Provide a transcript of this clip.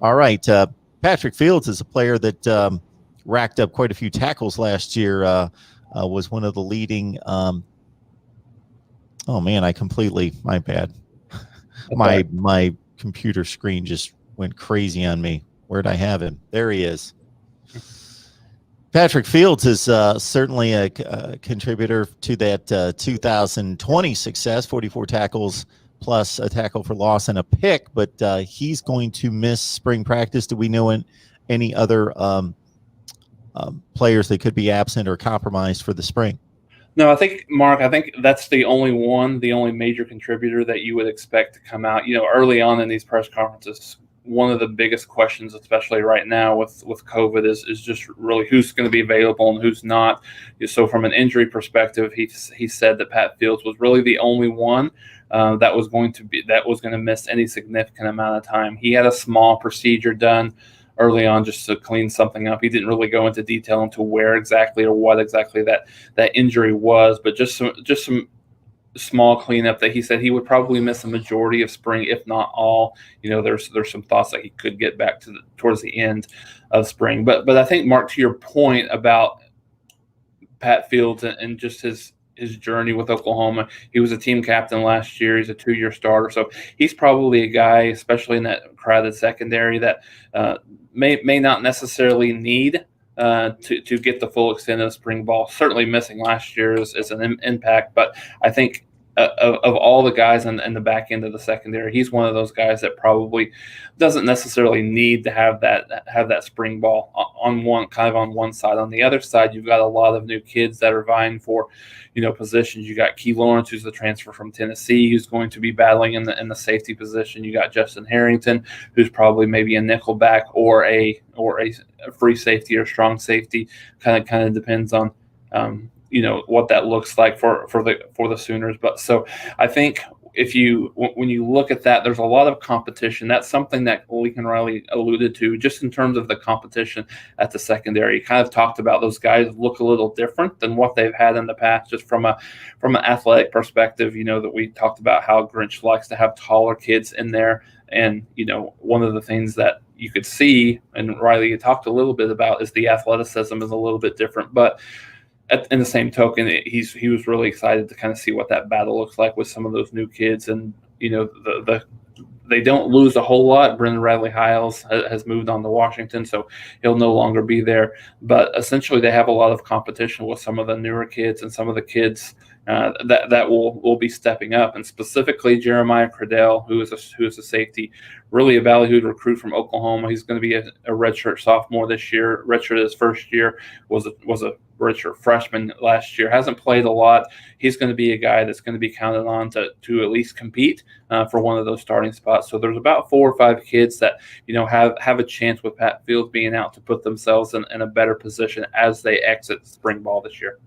All right. Patrick Fields is a player that racked up quite a few tackles last year. Was one of the leading. Oh man, my bad. My computer screen just went crazy on me. Where'd I have him? There he is. Patrick Fields is certainly a contributor to that 2020 success, 44 tackles plus a tackle for loss and a pick, but he's going to miss spring practice. Do we know any other players that could be absent or compromised for the spring? No, Mark, I think that's the only major contributor that you would expect to come out. Early on in these press conferences, one of the biggest questions, especially right now with COVID, is just really who's going to be available and who's not. So from an injury perspective, he said that Pat Fields was really the only one that was going to miss any significant amount of time. He had a small procedure done early on just to clean something up. He didn't really go into detail into where exactly or what exactly that injury was, but just some small cleanup that he said he would probably miss a majority of spring, if not all. There's some thoughts that he could get back towards the end of spring. But I think, Mark, to your point about Pat Fields and just his journey with Oklahoma, he was a team captain last year. He's a 2-year starter, so he's probably a guy, especially in that crowded secondary, that may not necessarily need to get the full extent of spring ball. Certainly missing last year is an impact, but I think of all the guys in the back end of the secondary, he's one of those guys that probably doesn't necessarily need to have that spring ball on one side. On the other side, you've got a lot of new kids that are vying for positions. You got Key Lawrence, who's the transfer from Tennessee, who's going to be battling in the safety position. You got Justin Harrington, who's probably maybe a nickel back or a free safety or strong safety. Kind of depends on what that looks like for the Sooners. But so I think when you look at that, there's a lot of competition. That's something that Lincoln Riley alluded to, just in terms of the competition at the secondary. He kind of talked about those guys look a little different than what they've had in the past, just from an athletic perspective. That we talked about how Grinch likes to have taller kids in there, and one of the things that you could see, and Riley talked a little bit about, is the athleticism is a little bit different, but in the same token, he was really excited to kind of see what that battle looks like with some of those new kids. And they don't lose a whole lot. Brendan Radley-Hiles has moved on to Washington, so he'll no longer be there. But essentially, they have a lot of competition with some of the newer kids and some of the kids that will be stepping up. And specifically, Jeremiah Cradell, who is a safety, really a ballyhooed recruit from Oklahoma. He's going to be a redshirt sophomore this year. Redshirt his first year, was a redshirt freshman last year. Hasn't played a lot. He's going to be a guy that's going to be counted on to at least compete for one of those starting spots. So there's about 4 or 5 kids that have a chance with Pat Fields being out to put themselves in a better position as they exit spring ball this year.